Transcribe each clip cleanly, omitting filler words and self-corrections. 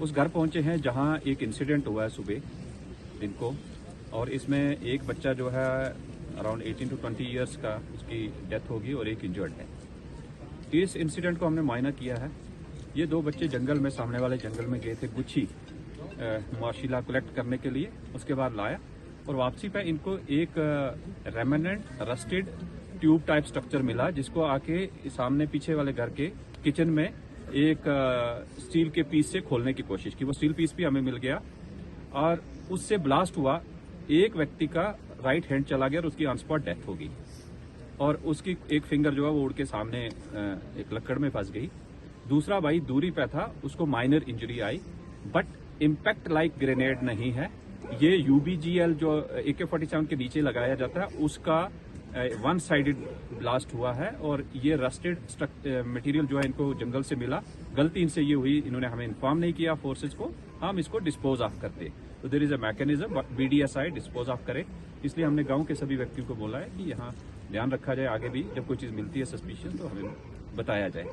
उस घर पहुंचे हैं जहां एक इंसिडेंट हुआ है सुबह दिन को, और इसमें एक बच्चा जो है अराउंड 18 to 20 ईयर्स का, उसकी डेथ होगी और एक इंजर्ड है। इस इंसिडेंट को हमने मायना किया है। ये दो बच्चे जंगल में, सामने वाले जंगल में गए थे गुच्छी माशीला कलेक्ट करने के लिए, उसके बाद लाया और वापसी पे इनको एक remnant rusted tube type structure मिला, जिसको आके सामने पीछे वाले घर के किचन में एक स्टील के पीस से खोलने की कोशिश की। वो स्टील पीस भी हमें मिल गया और उससे ब्लास्ट हुआ। एक व्यक्ति का राइट हैंड चला गया और उसकी ऑन स्पॉट डेथ हो गई, और उसकी एक फिंगर जो है वो उड़ के सामने एक लकड़ में फंस गई। दूसरा भाई दूरी पे था, उसको minor injury I, but impact like grenade नहीं है। ये UBGL जो AK-47 के नीचे लगाया जाता है उसका वन साइडेड ब्लास्ट हुआ है, और ये रस्टेड मटेरियल जो है इनको जंगल से मिला। गलती इनसे ये हुई, इन्होंने हमें इन्फॉर्म नहीं किया फोर्सेस को, हम इसको डिस्पोज ऑफ करते। तो there is a mechanism, BDSI dispose of करे। इसलिए हमने गांव के सभी व्यक्तियों को बोला है कि यहाँ ध्यान रखा जाए, आगे भी जब कोई चीज मिलती है सस्पिशियस तो हमें बताया जाए।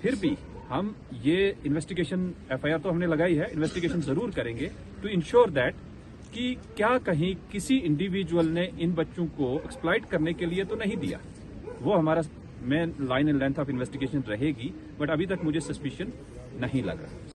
फिर भी हम ये इन्वेस्टिगेशन, FIR तो हमने लगाई है, इन्वेस्टिगेशन जरूर करेंगे टू इंश्योर दैट कि क्या कहीं किसी इंडिविजुअल ने इन बच्चों को एक्सप्लॉइट करने के लिए तो नहीं दिया। वो हमारा main line and length of investigation रहेगी, बट अभी तक मुझे सस्पिशन नहीं लग रहा।